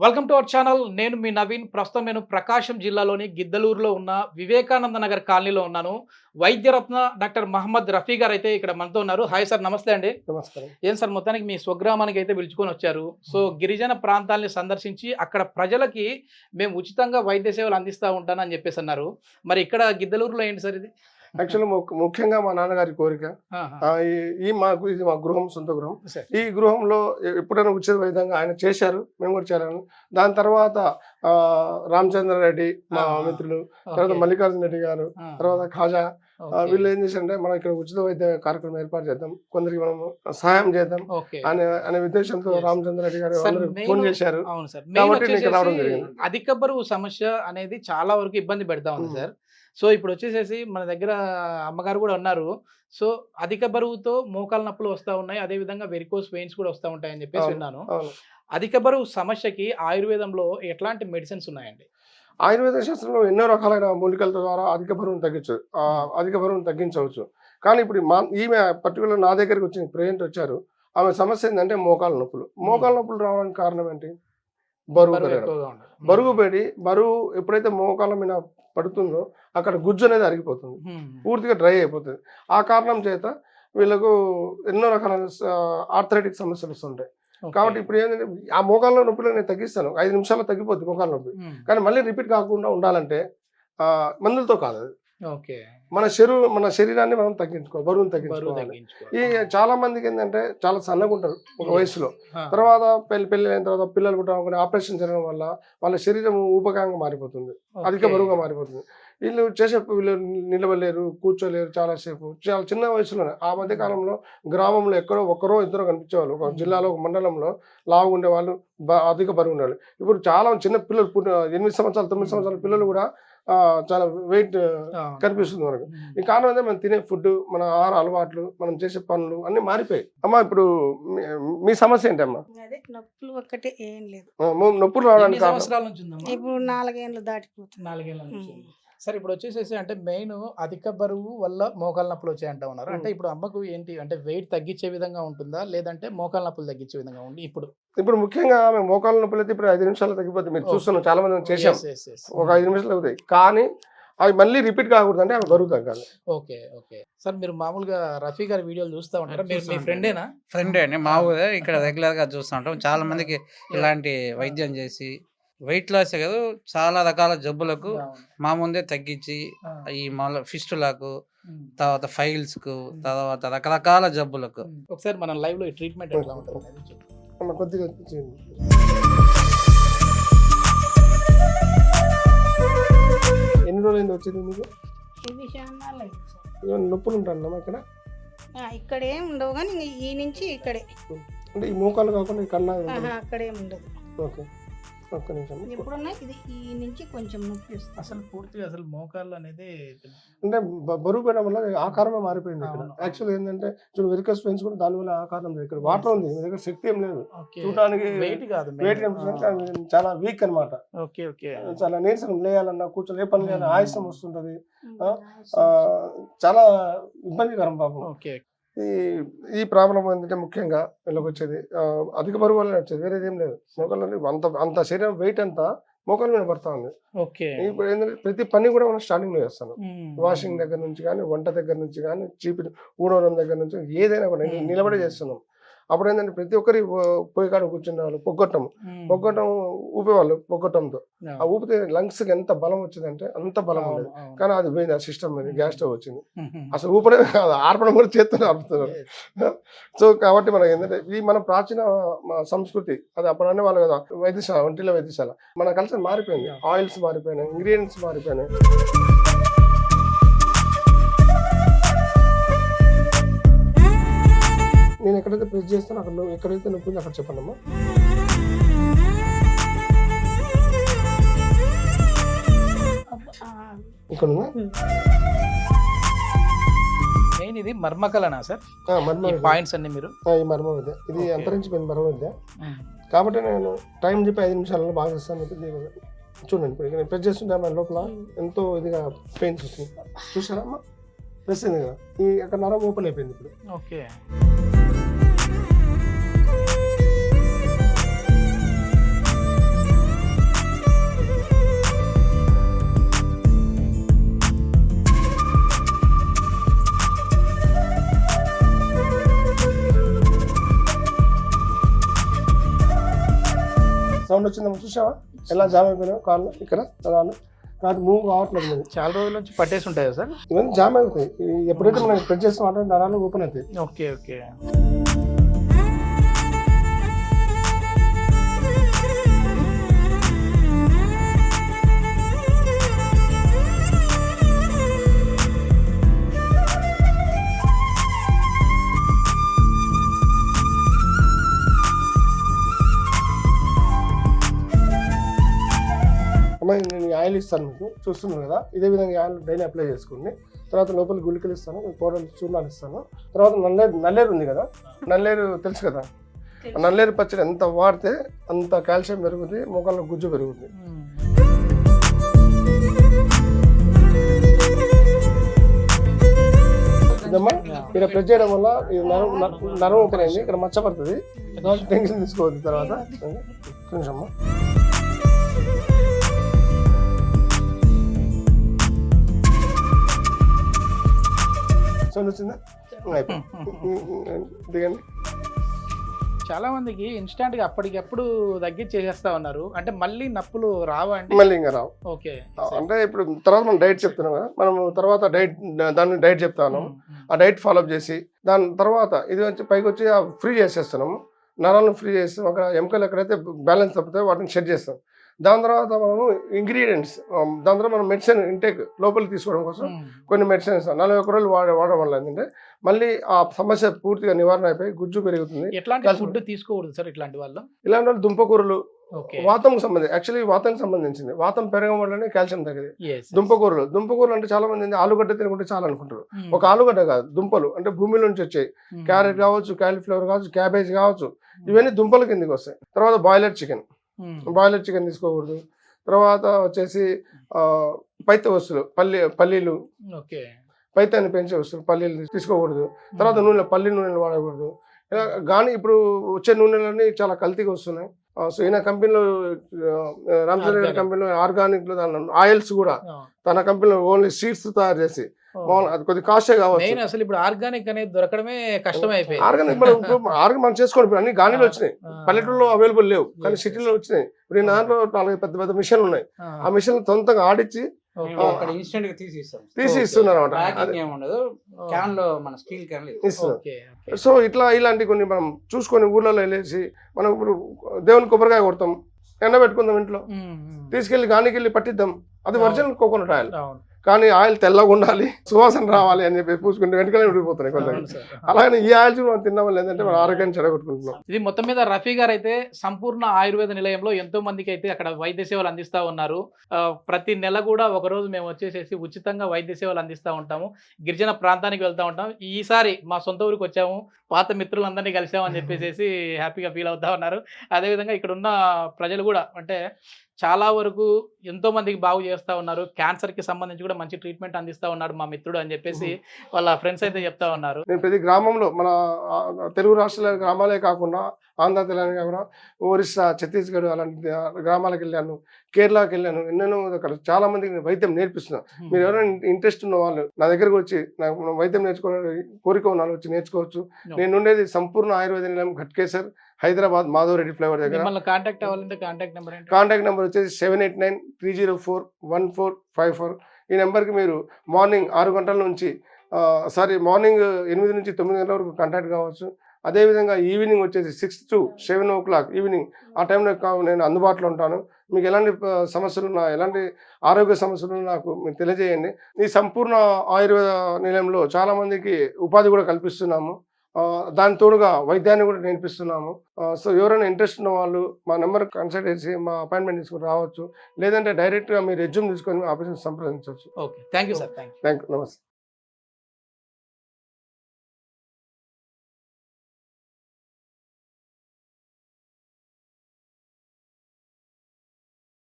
Welcome to our channel. నేను మీ నవీన్. ప్రస్తుతం నేను ప్రకాశం జిల్లాలోని గిద్దలూరులో ఉన్న వివేకానంద నగర్ కాలనీలో ఉన్నాను. వైద్యరత్న డాక్టర్ మహమ్మద్ రఫీ గారు అయితే ఇక్కడ మనతో ఉన్నారు. హాయ్ సార్, నమస్తే అండి. నమస్కారం. ఏం సార్, మొత్తానికి మీ స్వగ్రామానికి అయితే పిలుచుకొని వచ్చారు. సో గిరిజన ప్రాంతాలని సందర్శించి అక్కడ ప్రజలకి మేము ఉచితంగా వైద్య సేవలు అందిస్తూ ఉంటానని చెప్పేసి అన్నారు. మరి ఇక్కడ గిద్దలూరులో ఏంటి సార్ ఇది? యాక్చువల్లీ ముఖ్యంగా మా నాన్నగారి కోరిక. ఇది మా గృహం, సొంత గృహం. ఈ గృహంలో ఎప్పుడైనా ఉచిత వైద్యంగా ఆయన చేశారు, మేము కూడా చేయాలని. దాని తర్వాత రామచంద్ర రెడ్డి మా మిత్రులు, తర్వాత మల్లికార్జున రెడ్డి గారు, తర్వాత ఖాజా, వీళ్ళు ఏం చేశారంటే మనం ఇక్కడ ఉచిత వైద్య కార్యక్రమం ఏర్పాటు చేద్దాం, కొందరికి మనం సహాయం చేద్దాం అనే ఉద్దేశంతో రామచంద్ర రెడ్డి గారు ఫోన్ చేశారు. కాబట్టి నీకు రావడం జరిగింది. అధిక బరువు సమస్య అనేది చాలా వరకు ఇబ్బంది పెడతా ఉంది సార్. సో ఇప్పుడు వచ్చేసేసి మన దగ్గర అమ్మగారు కూడా ఉన్నారు. సో అధిక బరువుతో మోకాల నొప్పులు వస్తూ ఉన్నాయి, అదేవిధంగా వెరికోస్ వెయిన్స్ కూడా వస్తూ ఉంటాయని చెప్పేసి విన్నాను. అధిక బరువు సమస్యకి ఆయుర్వేదంలో ఎట్లాంటి మెడిసిన్స్ ఉన్నాయండి? ఆయుర్వేద శాస్త్రంలో ఎన్నో రకాలైన మూలికల ద్వారా అధిక బరువును తగ్గించవచ్చు. కానీ ఇప్పుడు ఈమె పర్టికులర్ నా దగ్గరికి వచ్చిన పేషెంట్ వచ్చారు. ఆమె సమస్య ఏంటంటే మోకాల నొప్పులు రావడానికి కారణం ఏంటి? బరువు ఎప్పుడైతే మోకాల మీద పడుతుందో అక్కడ గుజ్జు అనేది అరిగిపోతుంది, పూర్తిగా డ్రై అయిపోతుంది. ఆ కారణం చేత వీళ్ళకు ఎన్నో రకాల ఆర్థరైటిక్ సమస్యలు వస్తుంటాయి. కాబట్టి ఇప్పుడు ఏంటంటే ఆ మోకాళ్ళ నొప్పిలో నేను తగ్గిస్తాను, 5 నిమిషాల్లో తగ్గిపోతుంది మోకాళ్ళ నొప్పి. కానీ మళ్ళీ రిపీట్ కాకుండా ఉండాలంటే మందులతో కాదు, అది మన శరీరాన్ని మనం బరువును తగ్గించుకోవాలి. ఈ చాలా మందికి ఏంటంటే చాలా సన్నగా ఉంటారు ఒక వయసులో, తర్వాత పెళ్లి అయిన తర్వాత పిల్లలు కూడా ఆపరేషన్ జరగడం వల్ల వాళ్ళ శరీరం ఊబకంగా మారిపోతుంది, అధిక బరువుగా మారిపోతుంది. వీళ్ళు నిలవలేరు, కూర్చోలేరు, చాలా చిన్న వయసులోనే. ఆ మధ్య కాలంలో గ్రామంలో ఎక్కడో ఒకరో ఇద్దరు కనిపించేవాళ్ళు, ఒక జిల్లాలో ఒక మండలంలో లావు ఉండే వాళ్ళు, అధిక బరువు ఉండాలి. ఇప్పుడు చాలా చిన్న పిల్లలు 8 సంవత్సరాలు 9 సంవత్సరాల పిల్లలు కూడా చాలా వెయిట్ కనిపిస్తుంది మనకు. ఈ కారణం అంటే మనం తినే ఫుడ్, మన ఆహార అలవాట్లు, మనం చేసే పనులు అన్ని మారిపోయాయి. అమ్మా ఇప్పుడు మీ సమస్య ఏంటమ్మా? నొప్పులు ఒక్కటే, ఏం లేదు. నొప్పులు రావడానికి ఇప్పుడు 4 ఏళ్ళు దాటిపోతుంది. 4 ఏళ్ళ నుంచి. సరే ఇప్పుడు వచ్చేసేసి అంటే మెయిన్ అధిక బరువు వల్ల మోకాల నొప్పులు వచ్చాయి అంటా ఉన్నారు. అంటే ఇప్పుడు అమ్మకు ఏంటి అంటే వెయిట్ తగ్గించే విధంగా ఉంటుందా, లేదంటే మోకాల నొప్పులు తగ్గించే విధంగా ఉంది? ఇప్పుడు ముఖ్యంగా ముఖాల నొప్పులు అయితే ఇప్పుడు 5 నిమిషాలు తగ్గిపోతుంది. మీరు చూస్తున్నాం, చాలా మంది చేసాం, ఒక 5 నిమిషాలు అవుతాయి. కానీ అవి మళ్ళీ రిపీట్ కాకూడదు, అంటే అవి బరువు తగ్గాలి. ఓకే. సార్ మీరు మామూలుగా రఫీ గారి వీడియోలు చూస్తూ ఉంటారా? మీ ఫ్రెండేనా? ఫ్రెండే అండి, మామూలుగా ఇక్కడ రెగ్యులర్ గా చూస్తూ ఉంటాం. చాలా మందికి ఇలాంటి వైద్యం చేసి వెయిట్ లాస్ కాదు, చాలా రకాల జబ్బులకు మా ముందే తగ్గించి, ఈ ఫిస్టులకు, తర్వాత ఫైల్స్ కు, తర్వాత రకరకాల జబ్బులకు ఒకసారి మన లైవ్ లో ట్రీట్మెంట్ ఎట్లా ఉంటుంది? కొద్దిగా ఎన్ని రోజులు వచ్చింది మీకు? నొప్పులు ఉంటాయమ్మా ఇక్కడ? ఇక్కడ ఏం ఉండవు, కానీ ఈ నుంచి ఇక్కడే, అంటే ఈ మోకాలు కాకుండా కన్నా అక్కడేం ఉండదు. ఓకే, ఒక్క నిమిషం. ఎప్పుడున్నా ఇది ఈ నుంచి కొంచెం నొప్పి వస్తుంది. అసలు పూర్తిగా మోకాళ్ళు అనేది అంటే బరువు పెరగడం వల్ల ఆకారమే మారిపోయింది ఇక్కడ. యాక్చువల్ ఏంటంటే చూడు, వెరికస్ వెయిన్స్ కూడా దానివల్ల ఆకారం లేదు. ఇక్కడ వాటర్ ఉంది, మీ దగ్గర శక్తి ఏం లేదు, చూడడానికి వెయిట్ కనిపిస్తుంది, చాలా వీక్ అనమాట. చాలా నీరసం, లేయాలన్నా కూర్చొని ఏ పని లేదన్నా ఆయాసం వస్తుంటది, చాలా ఇబ్బందికరం పాపం. ఈ ప్రాబ్లం ఏంటంటే ముఖ్యంగా వీళ్ళకి వచ్చేది అధిక బరువు వల్ల వచ్చేది, వేరేది ఏం లేదు. మోకాళ్ళ అంత శరీరం వెయిట్ అంతా మోకాళ్ళ మీద పడతా ఉంది. ఇప్పుడు ఏంటంటే ప్రతి పని కూడా మనం స్టార్టింగ్ లో చేస్తాను, వాషింగ్ దగ్గర నుంచి కానీ, వంట దగ్గర నుంచి కానీ, చీపి ఊడవడం దగ్గర నుంచి, ఏదైనా కూడా నిలబడే చేస్తున్నాం. అప్పుడు ఏంటంటే ప్రతి ఒక్కరి పొయ్యి కాడ కూర్చునే వాళ్ళు పొగ్గొట్టం ఊపేవాళ్ళు పొగ్గొట్టంతో. ఆ ఊపితే లంగ్స్ కి ఎంత బలం వచ్చిందంటే అంత బలం ఉండేది. కానీ అది పోయింది, ఆ సిస్టమ్ మీద గ్యాస్ స్టవ్ వచ్చింది. అసలు ఊపడే కాదు, ఆర్పడం కూడా చేస్తూనే ఆర్పుతున్నారు. సో కాబట్టి మనకి ఏంటంటే ఈ మన ప్రాచీన సంస్కృతి, అది అప్పుడు అనే వాళ్ళు కదా వైద్యశాల, ఒంటిలో వైద్యశాల, మన కల్చర్ మారిపోయింది. ఆయిల్స్ మారిపోయినాయి, ఇంగ్రీడియంట్స్ మారిపోయినాయి. నేను ఎక్కడైతే ప్రెస్ చేస్తానో అక్కడ ఎక్కడైతే నొప్పి ఉంది అక్కడ చెప్పండి అమ్మా. ఇక్కడ మెయిన్ ఇది మర్మకలనా సార్? పాయింట్స్ అన్ని మీరు ఈ మర్మ విద్య, ఇది అంతరించిపోయింది మర్మ విద్య. కాబట్టి నేను టైం చెప్పి 5 నిమిషాలలో బాగా చేస్తాను. చూడండి, ఇప్పుడు ఇక్కడ ప్రెస్ చేస్తుంటే మన లోపల ఎంతో ఇదిగా పెయిన్స్ వస్తుంది, చూసారా అమ్మా? ప్రెస్ అయింది కదా, ఈ అక్కడ నరం ఓపెన్ అయిపోయింది ఇప్పుడు. ఓకే. సౌండ్ వచ్చిందేమో చూసావా ఎలా జామ్ అయిపోయినావు కాళ్ళు ఇక్కడ రాను నాకు మూవ్ కావట్లేదు ఇది. చాలా రోజుల నుంచి పట్టేసి ఉంటాయా సార్? ఇవన్నీ జామ్ అవుతాయి ఎప్పుడైతే మనం ప్రెస్ చేస్తాం అంటే నరాలు ఓపెన్ అవుతాయి. Okay okay. అమ్మాయి నేను ఆయిల్ ఇస్తాను మీకు చూస్తున్నాను కదా ఇదే విధంగా ఆయిల్ డైలీ అప్లై చేసుకోండి. తర్వాత లోపల గుళికలు ఇస్తాను, పౌడర్ చూర్ణాలు ఇస్తాను. తర్వాత నల్లేరు ఉంది కదా, నల్లేరు తెలుసు కదా, ఆ నల్లేరు పచ్చడి ఎంత వాడితే అంత కాల్షియం పెరుగుతుంది, మోకాళ్ళ గుజ్జు పెరుగుతుంది. ఇదమ్మా ఇక్కడ ప్రెస్ చేయడం వల్ల ఈ నరం ఓపెన్ అయింది, ఇక్కడ మచ్చ పడుతుంది. టెన్షన్ తీసుకోవద్దు. తర్వాత కొంచెం వచ్చిందా దిగండి. చాలా మందికి ఇన్స్టాంట్ గా అప్పటికప్పుడు తగ్గించేసేస్తా ఉన్నారు, అంటే మళ్ళీ నప్పులు రావా అంటే? మళ్ళీ ఇంకా రావు. ఓకే. అంటే ఇప్పుడు తర్వాత మనం డైట్ చెప్తున్నాం కదా, మనం తర్వాత దాన్ని డైట్ చెప్తాను. ఆ డైట్ ఫాలోఅప్ చేసి దాని తర్వాత ఇది వచ్చి పైకి వచ్చి ఫ్రీ చేసేస్తున్నాము. నరాలను ఫ్రీ చేస్తాం, అక్కడ ఎముకలు ఎక్కడైతే బ్యాలెన్స్ తప్పుతాయో వాటిని సెట్ చేస్తాం. దాని తర్వాత మనము ఇంగ్రీడియంట్స్, దాని తర్వాత మనం మెడిసిన్ ఇంటేక్ లోపలికి తీసుకోవడం కోసం కొన్ని మెడిసిన్స్ 41 రోజులు వాడడం వల్ల ఏంటంటే మళ్ళీ ఆ సమస్య పూర్తిగా నివారణ అయిపోయి గుజ్జు పెరుగుతుంది. ఎట్లాంటి ఫుడ్ తీసుకోకూడదు సార్ ఇట్లాంటి వాళ్ళు? ఇలాంటి వాళ్ళు దుంపకూరలు, వాతంకి సంబంధించి, యాక్చువల్లీ వాతానికి సంబంధించింది. వాతం పెరగడం వల్లనే కాల్షియం తగ్గదు. దుంపకూరలు అంటే చాలా మంది ఆలుగడ్డ తినుకుంటే చాలా అనుకుంటారు. ఒక ఆలుగడ్డ కాదు, దుంపలు అంటే భూమి నుంచి వచ్చాయి. క్యారెట్ కావచ్చు, కాలీఫ్లవర్ కావచ్చు, క్యాబేజ్ కావచ్చు, ఇవన్నీ దుంపల కిందకి వస్తాయి. తర్వాత బాయిలర్ చికెన్ తీసుకోకూడదు. తర్వాత వచ్చేసి పైత వస్తువులు, పల్లీలు, పైతాన్ని పెంచే వస్తువులు, పల్లీలు తీసుకోకూడదు. తర్వాత పల్లి నూనెలు వాడకూడదు. ఇలా కానీ ఇప్పుడు వచ్చే నూనెలన్నీ చాలా కల్తీగా వస్తున్నాయి. సో ఈయన కంపెనీలో, రామచంద్ర గారి కంపెనీలో ఆర్గానిక్ లో ఆయిల్స్ కూడా తన కంపెనీలో ఓన్లీ సీడ్స్ తయారు చేసి, అది కొద్ది కాస్టే కావచ్చు. అసలు ఇప్పుడు ఆర్గానిక్ అనేది దొరకడమే కష్టం అయిపోయింది. ఆర్గానిక్ మనం చేసుకోండి, అన్ని గానీలు వచ్చినాయి, పల్లెటూరులో అవైలబుల్ లేవు కానీ సిటీలో వచ్చినాయి. ఇప్పుడు దాంట్లో 4 పెద్ద మిషన్లు ఉన్నాయి. ఆ మిషన్లు సొంతంగా ఆడిచ్చి తీసి ఇస్తున్నారు అన్నమాట. సో ఇలాంటి కొన్ని మనం చూసుకొని ఊర్లలో వెళ్ళేసి, మనం ఇప్పుడు దేవుని కొబ్బరికాయ కొడతాం, ఎండ పెట్టుకుందాం, ఇంట్లో తీసుకెళ్లి గానికి వెళ్ళి పట్టిద్దాం, అది ఒరిజినల్ కోకోనట్ ఆయిల్. కానీ ఆయిల్ తెల్లగా ఉండాలి, సువాసన రావాలి అని చెప్పి పూసుకుంటే వెంటనే ఉడికిపోతున్నాయి కొందరు. అలాగే ఈ ఆయిల్స్ మనం తిన్నాం లేదంటే మన ఆరోగ్యాన్ని చెడగొట్టుకుంటున్నాం. ఇది మొత్తం మీద రఫీ గారు అయితే సంపూర్ణ ఆయుర్వేద నిలయంలో ఎంతో మందికి అయితే అక్కడ వైద్య సేవలు అందిస్తూ ఉన్నారు. ప్రతి నెల కూడా ఒకరోజు మేము వచ్చేసేసి ఉచితంగా వైద్య సేవలు అందిస్తూ ఉంటాము. గిరిజన ప్రాంతానికి వెళ్తూ ఉంటాం. ఈసారి మా సొంత ఊరికి వచ్చాము, పాత మిత్రులందరినీ కలిసామని చెప్పేసి హ్యాపీగా ఫీల్ అవుతా ఉన్నారు. అదేవిధంగా ఇక్కడ ఉన్న ప్రజలు కూడా అంటే చాలా వరకు ఎంతో మందికి బాగు చేస్తూ ఉన్నారు. క్యాన్సర్కి సంబంధించి కూడా మంచి ట్రీట్మెంట్ అందిస్తూ ఉన్నాడు మా మిత్రుడు అని చెప్పేసి వాళ్ళ ఫ్రెండ్స్ అయితే చెప్తా ఉన్నారు. నేను ప్రతి గ్రామంలో, మన తెలుగు రాష్ట్రాల గ్రామాలే కాకుండా ఆంధ్ర, తెలంగాణ కాకుండా ఒరిస్సా, ఛత్తీస్గఢ్ అలాంటి గ్రామాలకు వెళ్ళాను, కేరళకి వెళ్ళాను. ఎన్నెన్నో అక్కడ చాలా మందికి నేను వైద్యం నేర్పిస్తున్నాను. మీరు ఎవరైనా ఇంట్రెస్ట్ ఉన్న వాళ్ళు నా దగ్గరకు వచ్చి నాకు వైద్యం నేర్చుకోవాలని కోరిక ఉన్న వాళ్ళు వచ్చి నేర్చుకోవచ్చు. నేను ఉండేది సంపూర్ణ ఆయుర్వేద నిలయం, ఘట్కేసర్, హైదరాబాద్, మాధవరెడ్డి ఫ్లైఓవర్ దగ్గర. కాంటాక్ట్ అవ్వాలంటే కాంటాక్ట్ నెంబర్ వచ్చేసి 7893041454. ఈ నెంబర్కి మీరు మార్నింగ్ 6 గంటల నుంచి మార్నింగ్ 8 నుంచి 9 గంటల వరకు కాంటాక్ట్ కావచ్చు. అదేవిధంగా ఈవినింగ్ వచ్చేసి 6 to 7 o'clock ఈవినింగ్, ఆ టైంలో నేను అందుబాటులో ఉంటాను. మీకు ఎలాంటి సమస్యలు ఉన్నా, ఎలాంటి ఆరోగ్య సమస్యలు నాకు మీరు తెలియజేయండి. ఈ సంపూర్ణ ఆయుర్వేద నిలయంలో చాలామందికి ఉపాధి కూడా కల్పిస్తున్నాము. దాని తోడుగా వైద్యాన్ని కూడా నేర్పిస్తున్నాము. సో ఎవరైనా ఇంట్రెస్ట్ ఉన్న వాళ్ళు మా నెంబర్ కన్సల్ట్ చేసి మా అపాయింట్మెంట్ తీసుకుని రావచ్చు. లేదంటే డైరెక్ట్గా మీరు రెజ్యూమ్ తీసుకొని ఆఫీస్ని సంప్రదించవచ్చు. Okay, thank you sir. Thank you, నమస్తే.